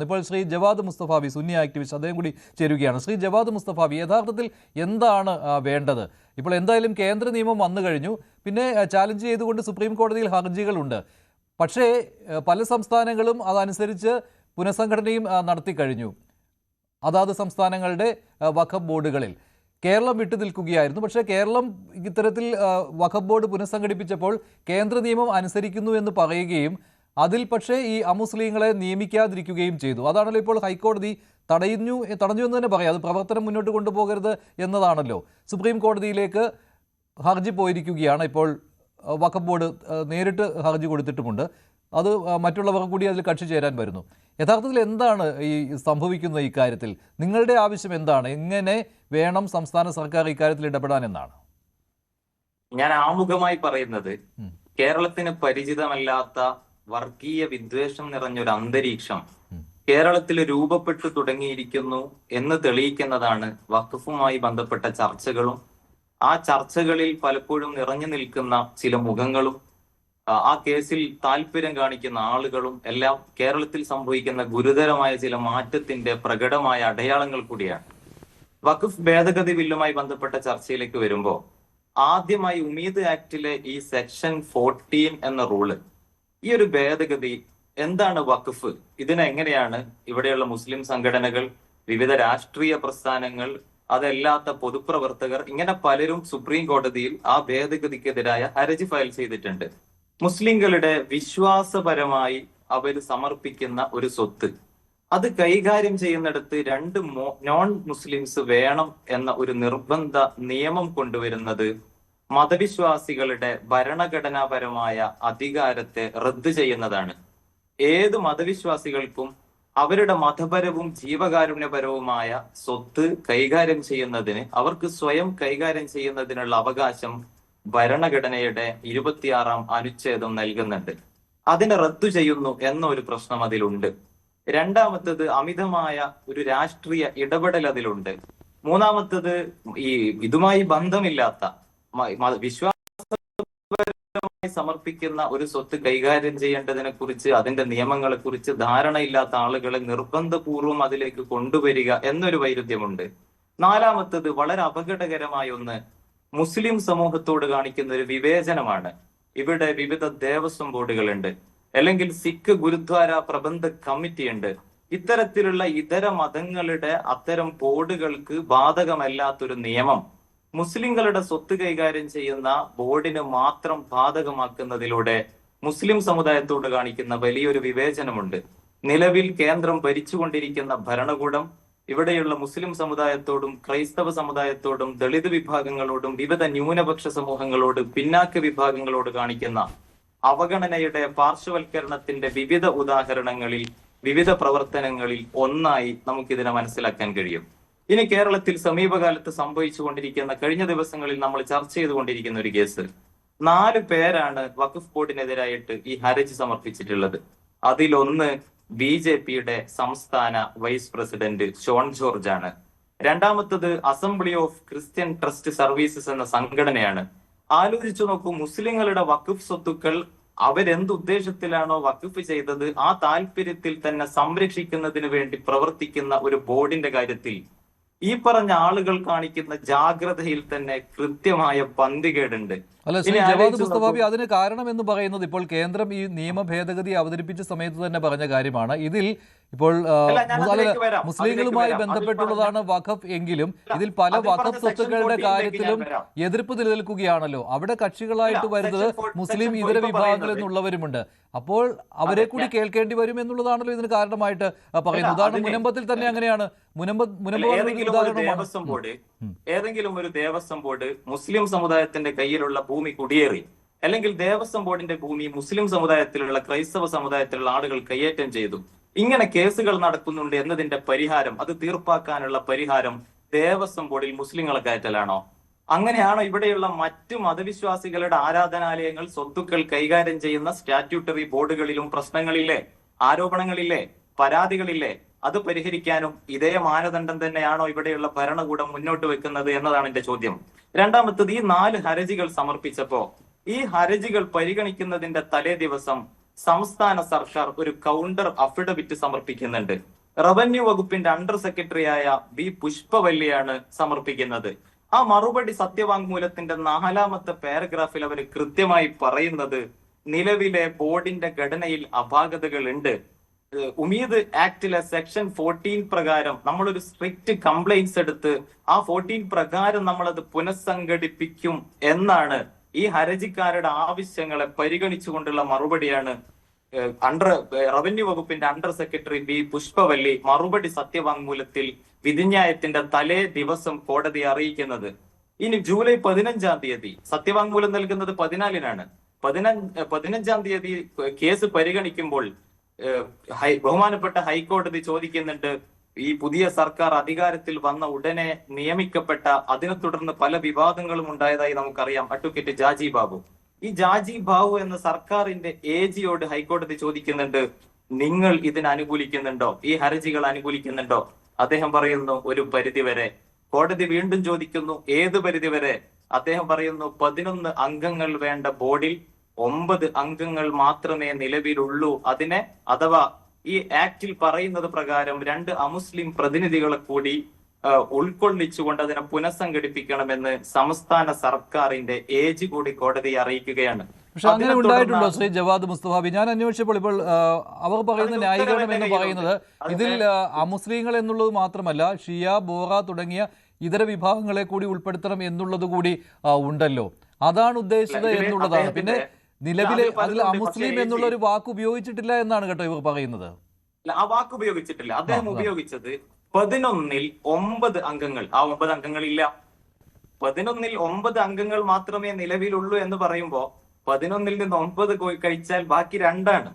ഇപ്പോൾ Shri Javad മുസ്തഫാബി Sunni activist അദ്ദേഹം കൂടി ചേരുകയാണ്. ശ്രീ ജവാദ് മുസ്തഫാബി, യഥാർത്ഥത്തിൽ എന്താണ് വേണ്ടത്? ഇപ്പോൾ എന്തായാലും കേന്ദ്ര നിയമം വന്നു കഴിഞ്ഞു, പിന്നെ ചാലഞ്ച് ചെയ്തുകൊണ്ട് സുപ്രീം കോടതിയിൽ ഹർജികളുണ്ട്. പക്ഷേ പല സംസ്ഥാനങ്ങളും അതനുസരിച്ച് പുനഃസംഘടനയും നടത്തി കഴിഞ്ഞു അതാത് സംസ്ഥാനങ്ങളുടെ വഖഫ് ബോർഡുകളിൽ. കേരളം വിട്ടു നിൽക്കുകയായിരുന്നു. പക്ഷേ കേരളം ഇത്തരത്തിൽ വഖഫ് ബോർഡ് പുനഃസംഘടിപ്പിച്ചപ്പോൾ കേന്ദ്ര നിയമം അനുസരിക്കുന്നു എന്ന് പറയുകയും അതിൽ പക്ഷേ ഈ അമുസ്ലിങ്ങളെ നിയമിക്കാതിരിക്കുകയും ചെയ്തു. അതാണല്ലോ ഇപ്പോൾ ഹൈക്കോടതി തടഞ്ഞു എന്ന് തന്നെ പറയാം. അത് പ്രവർത്തനം മുന്നോട്ട് കൊണ്ടുപോകരുത് എന്നതാണല്ലോ. സുപ്രീം കോടതിയിലേക്ക് ഹർജി പോയിരിക്കുകയാണ്. ഇപ്പോൾ വഖഫ് ബോർഡ് നേരിട്ട് ഹർജി കൊടുത്തിട്ടുമുണ്ട്. അത് മറ്റുള്ളവർ കൂടി അതിൽ കക്ഷി ചേരാൻ വരുന്നു. യഥാർത്ഥത്തിൽ എന്താണ് ഈ സംഭവിക്കുന്നത്? ഇക്കാര്യത്തിൽ നിങ്ങളുടെ ആവശ്യം എന്താണ്? എങ്ങനെ വേണം സംസ്ഥാന സർക്കാർ ഇക്കാര്യത്തിൽ ഇടപെടാൻ എന്നാണ് ഞാൻ ആമുഖമായി പറയുന്നത്. കേരളത്തിന് പരിചിതമല്ലാത്ത വർഗീയ വിദ്വേഷം നിറഞ്ഞൊരു അന്തരീക്ഷം കേരളത്തിൽ രൂപപ്പെട്ടു തുടങ്ങിയിരിക്കുന്നു എന്ന് തെളിയിക്കുന്നതാണ് വഖഫുമായി ബന്ധപ്പെട്ട ചർച്ചകളും ആ ചർച്ചകളിൽ പലപ്പോഴും നിറഞ്ഞു നിൽക്കുന്ന ചില മുഖങ്ങളും ആ കേസിൽ താല്പര്യം കാണിക്കുന്ന ആളുകളും എല്ലാം കേരളത്തിൽ സംഭവിക്കുന്ന ഗുരുതരമായ ചില മാറ്റത്തിന്റെ പ്രകടമായ അടയാളങ്ങൾ കൂടിയാണ്. വഖഫ് ഭേദഗതി ബില്ലുമായി ബന്ധപ്പെട്ട ചർച്ചയിലേക്ക് വരുമ്പോൾ ആദ്യമായി ഉമീദ് ആക്ടിലെ ഈ സെക്ഷൻ 14 എന്ന റൂള്, ഈ ഒരു ഭേദഗതി എന്താണ് വഖഫ്, ഇതിനെങ്ങനെയാണ് ഇവിടെയുള്ള മുസ്ലിം സംഘടനകൾ, വിവിധ രാഷ്ട്രീയ പ്രസ്ഥാനങ്ങൾ, അതല്ലാത്ത പൊതുപ്രവർത്തകർ, ഇങ്ങനെ പലരും സുപ്രീം കോടതിയിൽ ആ ഭേദഗതിക്കെതിരായ ഹർജി ഫയൽ ചെയ്തിട്ടുണ്ട്. മുസ്ലിങ്ങളുടെ വിശ്വാസപരമായി അവർ സമർപ്പിക്കുന്ന ഒരു സ്വത്ത് അത് കൈകാര്യം ചെയ്യുന്നിടത്ത് രണ്ട് നോൺ മുസ്ലിംസ് വേണം എന്ന ഒരു നിർബന്ധ നിയമം കൊണ്ടുവരുന്നത് മതവിശ്വാസികളുടെ ഭരണഘടനാപരമായ അധികാരത്തെ റദ്ദ് ചെയ്യുന്നതാണ്. ഏത് മതവിശ്വാസികൾക്കും അവരുടെ മതപരവും ജീവകാരുണ്യപരവുമായ സ്വത്ത് കൈകാര്യം ചെയ്യുന്നതിന്, അവർക്ക് സ്വയം കൈകാര്യം ചെയ്യുന്നതിനുള്ള അവകാശം ഭരണഘടനയുടെ 26-ാം അനുച്ഛേദം നൽകുന്നുണ്ട്. അതിനെ റദ്ദു ചെയ്യുന്നു എന്ന ഒരു പ്രശ്നം അതിലുണ്ട്. രണ്ടാമത്തത് അമിതമായ ഒരു രാഷ്ട്രീയ ഇടപെടൽ അതിലുണ്ട്. മൂന്നാമത്തത് ഈ ഇതുമായി ബന്ധമില്ലാത്ത വിശ്വാസപരമായി സമർപ്പിക്കുന്ന ഒരു സ്വത്ത് കൈകാര്യം ചെയ്യേണ്ടതിനെ കുറിച്ച്, അതിന്റെ നിയമങ്ങളെ കുറിച്ച് ധാരണയില്ലാത്ത ആളുകളെ നിർബന്ധപൂർവം അതിലേക്ക് കൊണ്ടുവരിക എന്നൊരു വൈരുദ്ധ്യമുണ്ട്. നാലാമത്തത് വളരെ അപകടകരമായ ഒന്ന് മുസ്ലിം സമൂഹത്തോട് കാണിക്കുന്ന ഒരു വിവേചനമാണ്. ഇവിടെ വിവിധ ദേവസ്വം ബോർഡുകളുണ്ട്, അല്ലെങ്കിൽ സിഖ് ഗുരുദ്വാര പ്രബന്ധ കമ്മിറ്റി ഉണ്ട്. ഇത്തരത്തിലുള്ള ഇതര മതങ്ങളുടെ അത്തരം ബോർഡുകൾക്ക് ബാധകമല്ലാത്തൊരു നിയമം മുസ്ലിങ്ങളുടെ സ്വത്ത് കൈകാര്യം ചെയ്യുന്ന ബോർഡിന് മാത്രം ബാധകമാക്കുന്നതിലൂടെ മുസ്ലിം സമുദായത്തോട് കാണിക്കുന്ന വലിയൊരു വിവേചനമുണ്ട്. നിലവിൽ കേന്ദ്രം ഭരിച്ചുകൊണ്ടിരിക്കുന്ന ഭരണകൂടം ഇവിടെയുള്ള മുസ്ലിം സമുദായത്തോടും ക്രൈസ്തവ സമുദായത്തോടും ദളിത് വിഭാഗങ്ങളോടും വിവിധ ന്യൂനപക്ഷ സമൂഹങ്ങളോട്, പിന്നാക്ക വിഭാഗങ്ങളോട് കാണിക്കുന്ന അവഗണനയുടെ പാർശ്വവൽക്കരണത്തിന്റെ വിവിധ ഉദാഹരണങ്ങളിൽ, വിവിധ പ്രവർത്തനങ്ങളിൽ ഒന്നായി നമുക്കിതിനെ മനസ്സിലാക്കാൻ കഴിയും. ഇനി കേരളത്തിൽ സമീപകാലത്ത് സംഭവിച്ചുകൊണ്ടിരിക്കുന്ന, കഴിഞ്ഞ ദിവസങ്ങളിൽ നമ്മൾ ചർച്ച ചെയ്തുകൊണ്ടിരിക്കുന്ന ഒരു കേസ്, 4 പേരാണ് വഖഫ് ബോർഡിനെതിരായിട്ട് ഈ ഹർജി സമർപ്പിച്ചിട്ടുള്ളത്. അതിലൊന്ന് BJPയുടെ സംസ്ഥാന വൈസ് പ്രസിഡന്റ് ഷോൺ ജോർജ് ആണ്. രണ്ടാമത്തത് assembly of Christian trust services എന്ന സംഘടനയാണ്. ആലോചിച്ചു നോക്കൂ, മുസ്ലിങ്ങളുടെ വഖഫ് സ്വത്തുക്കൾ അവരെന്ത് ഉദ്ദേശത്തിലാണോ വഖഫ് ചെയ്തത് ആ താല്പര്യത്തിൽ തന്നെ സംരക്ഷിക്കുന്നതിന് വേണ്ടി പ്രവർത്തിക്കുന്ന ഒരു ബോർഡിന്റെ കാര്യത്തിൽ ഈ പറഞ്ഞ ആളുകൾ കാണിക്കുന്ന ജാഗ്രതയിൽ തന്നെ കൃത്യമായ പന്തികേടുണ്ട്. അല്ല, ശ്രീ ജവാദ് മുസ്തഫാബി, അതിന് കാരണം എന്ന് പറയുന്നത് ഇപ്പോൾ കേന്ദ്രം ഈ നിയമ ഭേദഗതി അവതരിപ്പിച്ച സമയത്ത് തന്നെ പറഞ്ഞ കാര്യമാണ്. ഇതിൽ ഇപ്പോൾ മുസ്ലിങ്ങളുമായി ബന്ധപ്പെട്ടുള്ളതാണ് വഖഫ് എങ്കിലും ഇതിൽ പല വഖഫ് സ്വത്തുക്കളുടെ കാര്യത്തിലും എതിർപ്പ് നിലനിൽക്കുകയാണല്ലോ. അവിടെ കക്ഷികളായിട്ട് വരുന്നത് മുസ്ലിം ഇതര വിഭാഗങ്ങളിൽ നിന്നുള്ളവരുമുണ്ട്. അപ്പോൾ അവരെ കൂടി കേൾക്കേണ്ടി വരും എന്നുള്ളതാണല്ലോ ഇതിന് കാരണമായിട്ട് പറയുന്നത്. ഉദാഹരണം മുനമ്പത്തിൽ തന്നെ അങ്ങനെയാണ്. ഏതെങ്കിലും ഒരു ദേവസ്വം ബോർഡ് മുസ്ലിം സമുദായത്തിന്റെ കയ്യിലുള്ള ഭൂമി കുടിയേറി, അല്ലെങ്കിൽ ദേവസ്വം ബോർഡിന്റെ ഭൂമി മുസ്ലിം സമുദായത്തിലുള്ള ക്രൈസ്തവ സമുദായത്തിലുള്ള ആളുകൾ കയ്യേറ്റം ചെയ്തു, ഇങ്ങനെ കേസുകൾ നടക്കുന്നുണ്ട് എന്നതിന്റെ പരിഹാരം, അത് തീർപ്പാക്കാനുള്ള പരിഹാരം ദേവസ്വം ബോർഡിൽ മുസ്ലിങ്ങളെ കയറ്റലാണോ? അങ്ങനെയാണോ ഇവിടെയുള്ള മറ്റു മതവിശ്വാസികളുടെ ആരാധനാലയങ്ങൾ, സ്വത്തുക്കൾ കൈകാര്യം ചെയ്യുന്ന സ്റ്റാറ്റ്യൂട്ടറി ബോർഡുകളിലും പ്രശ്നങ്ങളില്ലേ, ആരോപണങ്ങളില്ലേ, പരാതികളില്ലേ? അത് പരിഹരിക്കാനും ഇതേ മാനദണ്ഡം തന്നെയാണോ ഇവിടെയുള്ള ഭരണകൂടം മുന്നോട്ട് വെക്കുന്നത് എന്നതാണ് എന്റെ ചോദ്യം. രണ്ടാമത്തത്, ഈ 4 ഹർജികൾ സമർപ്പിച്ചപ്പോ ഈ ഹർജികൾ പരിഗണിക്കുന്നതിന്റെ തലേ ദിവസം സംസ്ഥാന സർക്കാർ ഒരു കൗണ്ടർ അഫിഡവിറ്റ് സമർപ്പിക്കുന്നുണ്ട്. റവന്യൂ വകുപ്പിന്റെ അണ്ടർ സെക്രട്ടറിയായ ബി പുഷ്പവല്ലിയാണ് സമർപ്പിക്കുന്നത്. ആ മറുപടി സത്യവാങ്മൂലത്തിന്റെ 4ാമത്തെ പാരഗ്രാഫിൽ അവർ കൃത്യമായി പറയുന്നത് നിലവിലെ ബോർഡിന്റെ ഘടനയിൽ അപാകതകൾ ഉണ്ട്. ഉമീദ് ആക്ടിലെ സെക്ഷൻ 14 പ്രകാരം നമ്മളൊരു സ്ട്രിക്റ്റ് കംപ്ലൈന്റ്സ് എടുത്ത് ആ 14 പ്രകാരം നമ്മളത് പുനഃസംഘടിപ്പിക്കും എന്നാണ് ഈ ഹർജിക്കാരുടെ ആവശ്യങ്ങളെ പരിഗണിച്ചുകൊണ്ടുള്ള മറുപടിയാണ് റവന്യൂ വകുപ്പിന്റെ അണ്ടർ സെക്രട്ടറി ബി പുഷ്പവല്ലി മറുപടി സത്യവാങ്മൂലത്തിൽ വിധിന്യായത്തിന്റെ തലേ ദിവസം കോടതിയെ അറിയിക്കുന്നത്. ഇനി ജൂലൈ 15-ാം തീയതി സത്യവാങ്മൂലം നൽകുന്നത് 14-നാണ്. 15-ാം തീയതി കേസ് പരിഗണിക്കുമ്പോൾ ബഹുമാനപ്പെട്ട ഹൈക്കോടതി ചോദിക്കുന്നുണ്ട്, ഈ പുതിയ സർക്കാർ അധികാരത്തിൽ വന്ന ഉടനെ നിയമിക്കപ്പെട്ട, അതിനെ തുടർന്ന് പല വിവാദങ്ങളും ഉണ്ടായതായി നമുക്കറിയാം, അഡ്വക്കേറ്റ് ജാജി ബാബു. ഈ ജാജി ബാബു എന്ന സർക്കാരിന്റെ AGയോട് ഹൈക്കോടതി ചോദിക്കുന്നുണ്ട്, നിങ്ങൾ ഇതിന് അനുകൂലിക്കുന്നുണ്ടോ, ഈ ഹർജികൾ അനുകൂലിക്കുന്നുണ്ടോ? അദ്ദേഹം പറയുന്നു, ഒരു പരിധിവരെ. കോടതി വീണ്ടും ചോദിക്കുന്നു, ഏത് പരിധിവരെ? അദ്ദേഹം പറയുന്നു, 11 അംഗങ്ങൾ വേണ്ട ബോർഡിൽ 9 അംഗങ്ങൾ മാത്രമേ നിലവിലുള്ളൂ. അതിനെ അഥവാ ഈ ആക്ടിൽ പറയുന്നത് പ്രകാരം 2 അമുസ്ലിം പ്രതിനിധികളെ കൂടി ഉൾക്കൊള്ളിച്ചുകൊണ്ട് അതിനെ പുനഃസംഘടിപ്പിക്കണമെന്ന് സംസ്ഥാന സർക്കാരിന്റെ AG കൂടി കോടതിയെ അറിയിക്കുകയാണ്. പക്ഷെ അങ്ങനെ ഉണ്ടായിട്ടുണ്ടോ ശ്രീ ജവാദ് മുസ്തഫാബി? ഞാൻ അന്വേഷിച്ചപ്പോൾ ഇപ്പോൾ അവർ പറയുന്ന ന്യായീകരണം എന്ന് പറയുന്നത് ഇതിൽ അമുസ്ലിങ്ങൾ എന്നുള്ളത് മാത്രമല്ല, ഷിയ, ബോറ തുടങ്ങിയ ഇതര വിഭാഗങ്ങളെ കൂടി ഉൾപ്പെടുത്തണം എന്നുള്ളത് കൂടി ഉണ്ടല്ലോ. അതാണ് ഉദ്ദേശിച്ചത് എന്നുള്ളതാണ്. പിന്നെ നിലവിലെ അതിൽ അമുസ്ലിം എന്നുള്ള ഒരു വാക്ക് ഉപയോഗിച്ചിട്ടില്ല എന്നാണ് കേട്ടോ ഇവർ പറയുന്നത്. ആ വാക്ക് ഉപയോഗിച്ചിട്ടില്ല. അദ്ദേഹം ഉപയോഗിച്ചത് 11-ൽ 9 അംഗങ്ങൾ. ആ 9 അംഗങ്ങളില്ല. 11-ൽ 9 അംഗങ്ങൾ മാത്രമേ നിലവിലുള്ളൂ എന്ന് പറയുമ്പോ 11-ൽ നിന്ന് 9 കഴിച്ചാൽ ബാക്കി 2ആണ്.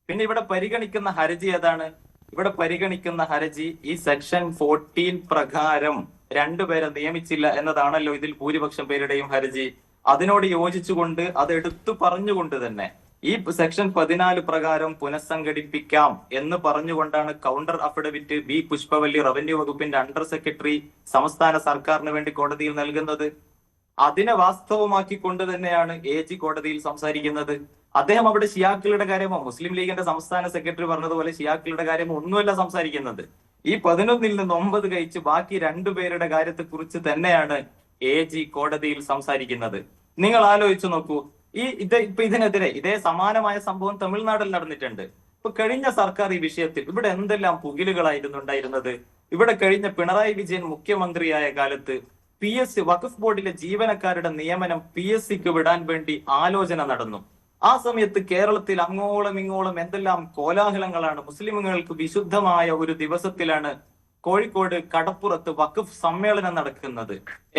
പിന്നെ ഇവിടെ പരിഗണിക്കുന്ന ഹർജി ഏതാണ്? ഇവിടെ പരിഗണിക്കുന്ന ഹർജി ഈ സെക്ഷൻ 14 പ്രകാരം 2 പേരെ നിയമിച്ചില്ല എന്നതാണല്ലോ ഇതിൽ ഭൂരിപക്ഷം പേരുടെയും ഹർജി. അതിനോട് യോജിച്ചുകൊണ്ട് അത് എടുത്തു പറഞ്ഞുകൊണ്ട് തന്നെ ഈ സെക്ഷൻ 14 പ്രകാരം പുനഃസംഘടിപ്പിക്കാം എന്ന് പറഞ്ഞുകൊണ്ടാണ് counter affidavit B Pushpavalli revenue വകുപ്പിന്റെ അണ്ടർ സെക്രട്ടറി സംസ്ഥാന സർക്കാരിന് വേണ്ടി കോടതിയിൽ നൽകുന്നത്. അതിനെ വാസ്തവമാക്കിക്കൊണ്ട് തന്നെയാണ് AG കോടതിയിൽ സംസാരിക്കുന്നത്. അദ്ദേഹം അവിടെ ഷിയാക്കളുടെ കാര്യമോ മുസ്ലിം ലീഗിന്റെ സംസ്ഥാന സെക്രട്ടറി പറഞ്ഞതുപോലെ ഷിയാക്കളുടെ കാര്യമോ ഒന്നുമല്ല സംസാരിക്കുന്നത്. ഈ 11-ൽ നിന്ന് 9 കഴിച്ച് ബാക്കി 2 പേരുടെ കാര്യത്തെ കുറിച്ച് തന്നെയാണ് AG കോടതിയിൽ സംസാരിക്കുന്നത്. നിങ്ങൾ ആലോചിച്ചു നോക്കൂ, ഇതിനെതിരെ ഇതേ സമാനമായ സംഭവം തമിഴ്നാട്ടിൽ നടന്നിട്ടുണ്ട്. ഇപ്പൊ കഴിഞ്ഞ സർക്കാർ ഈ വിഷയത്തിൽ ഇവിടെ എന്തെല്ലാം പുകിലുകളായിരുന്നു ഉണ്ടായിരുന്നത്. ഇവിടെ കഴിഞ്ഞ പിണറായി വിജയൻ മുഖ്യമന്ത്രിയായ കാലത്ത് PSC വഖഫ് ബോർഡിലെ ജീവനക്കാരുടെ നിയമനം PSCക്ക് വിടാൻ വേണ്ടി ആലോചന നടന്നു. ആ സമയത്ത് കേരളത്തിൽ അങ്ങോളം ഇങ്ങോളം എന്തെല്ലാം കോലാഹലങ്ങളാണ്. മുസ്ലിമുകൾക്ക് വിശുദ്ധമായ ഒരു ദിവസത്തിലാണ് കോഴിക്കോട് കടപ്പുറത്ത് വഖഫ് സമ്മേളനം നടക്കുന്നത്.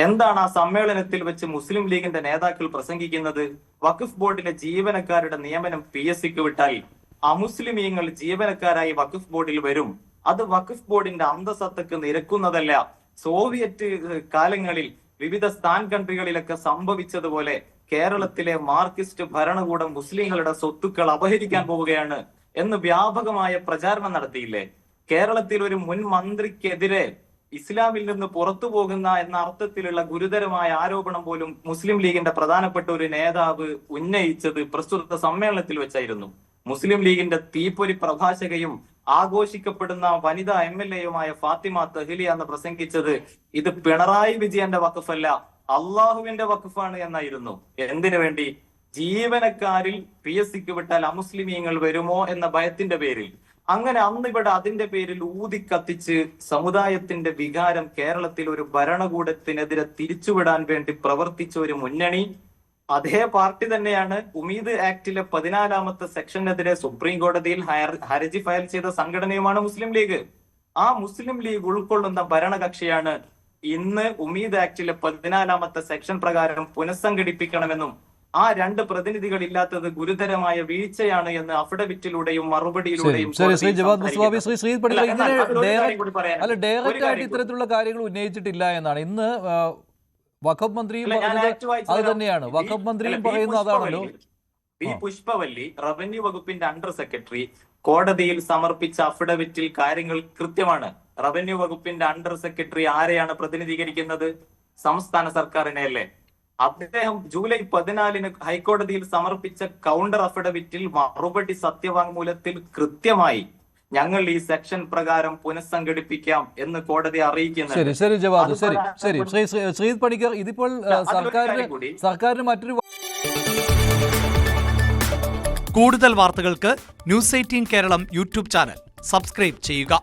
എന്താണ് ആ സമ്മേളനത്തിൽ വെച്ച് മുസ്ലിം ലീഗിന്റെ നേതാക്കൾ പ്രസംഗിക്കുന്നത്? വഖഫ് ബോർഡിലെ ജീവനക്കാരുടെ നിയമനം PSCക്ക് വിട്ടാൽ അമുസ്ലിമീങ്ങൾ ജീവനക്കാരായി വഖഫ് ബോർഡിൽ വരും. അത് വഖഫ് ബോർഡിന്റെ അന്തസത്തക്ക് നിരക്കുന്നതല്ല. സോവിയറ്റ് കാലങ്ങളിൽ വിവിധ സ്ഥാൻ കൺട്രികളിലൊക്കെ സംഭവിച്ചതുപോലെ കേരളത്തിലെ മാർക്സിസ്റ്റ് ഭരണകൂടം മുസ്ലിങ്ങളുടെ സ്വത്തുക്കൾ അപഹരിക്കാൻ പോവുകയാണ് എന്ന് വ്യാപകമായ പ്രചാരണം നടത്തിയില്ലേ? കേരളത്തിൽ ഒരു മുൻ മന്ത്രിക്കെതിരെ ഇസ്ലാമിൽ നിന്ന് പുറത്തു പോകുന്ന എന്ന അർത്ഥത്തിലുള്ള ഗുരുതരമായ ആരോപണം പോലും മുസ്ലിം ലീഗിന്റെ പ്രധാനപ്പെട്ട ഒരു നേതാവ് ഉന്നയിച്ചത് പ്രസ്തുത സമ്മേളനത്തിൽ വെച്ചായിരുന്നു. മുസ്ലിം ലീഗിന്റെ തീപ്പൊരി പ്രഭാഷകയും ആഘോഷിക്കപ്പെടുന്ന വനിതാ MLA-യുമായ ഫാത്തിമ തഹ്ലിയ എന്ന് പ്രസംഗിച്ചത് ഇത് പിണറായി വിജയന്റെ വഖഫല്ല, അള്ളാഹുവിന്റെ വഖഫാണ് എന്നായിരുന്നു. എന്തിനു വേണ്ടി? ജീവനക്കാരിൽ PSCക്ക് വിട്ടാൽ അമുസ്ലിമീങ്ങൾ വരുമോ എന്ന ഭയത്തിന്റെ പേരിൽ. അങ്ങനെ അന്ന് ഇവിടെ അതിന്റെ പേരിൽ ഊതിക്കത്തിച്ച് സമുദായത്തിന്റെ വികാരം കേരളത്തിൽ ഒരു ഭരണകൂടത്തിനെതിരെ തിരിച്ചുവിടാൻ വേണ്ടി പ്രവർത്തിച്ച ഒരു മുന്നണി, അതേ പാർട്ടി തന്നെയാണ് ഉമീദ് ആക്ടിലെ 14-ാമത്തെ സെക്ഷനെതിരെ സുപ്രീം കോടതിയിൽ ഹർജി ഫയൽ ചെയ്ത സംഘടനയുമാണ് മുസ്ലിം ലീഗ്. ആ മുസ്ലിം ലീഗ് ഉൾക്കൊള്ളുന്ന ഭരണകക്ഷിയാണ് ഇന്ന് ഉമീദ് ആക്ടിലെ 14-ാമത്തെ സെക്ഷൻ പ്രകാരം പുനഃസംഘടിപ്പിക്കണമെന്നും ആ 2 പ്രതിനിധികൾ ഇല്ലാത്തത് ഗുരുതരമായ വീഴ്ചയാണ് എന്ന് അഫിഡവിറ്റിലൂടെയും മറുപടിയിലൂടെയും ഇത്തരത്തിലുള്ള കാര്യങ്ങൾ ഉന്നയിച്ചിട്ടില്ല എന്നാണ് ഇന്ന് വഖഫ് മന്ത്രിയും അത് തന്നെയാണ്. വഖഫ് മന്ത്രിയും പറയുന്നത് അതാണല്ലോ. ബി പുഷ്പവല്ലി റവന്യൂ വകുപ്പിന്റെ അണ്ടർ സെക്രട്ടറി കോടതിയിൽ സമർപ്പിച്ച അഫിഡവിറ്റിൽ കാര്യങ്ങൾ കൃത്യമാണ്. റവന്യൂ വകുപ്പിന്റെ അണ്ടർ സെക്രട്ടറി ആരെയാണ് പ്രതിനിധീകരിക്കുന്നത്? സംസ്ഥാന സർക്കാരിനെ അല്ലേ? അദ്ദേഹം ജൂലൈ 14 ഹൈക്കോടതിയിൽ സമർപ്പിച്ച കൗണ്ടർ അഫിഡവിറ്റിൽ മറുപടി സത്യവാങ്മൂലത്തിൽ കൃത്യമായി ഞങ്ങൾ ഈ സെക്ഷൻ പ്രകാരം പുനഃസംഘടിപ്പിക്കാം എന്ന് കോടതി അറിയിക്കുന്നുണ്ട്. ശരി ജവാദ്, ശരി ശ്രീജിത്ത് പണിക്കർ, ഇതിപ്പോൾ സർക്കാരിന് മറ്റൊരു കൂടുതൽ വാർത്തകൾക്ക് news 18 Keralam YouTube channel subscribe ചെയ്യുക.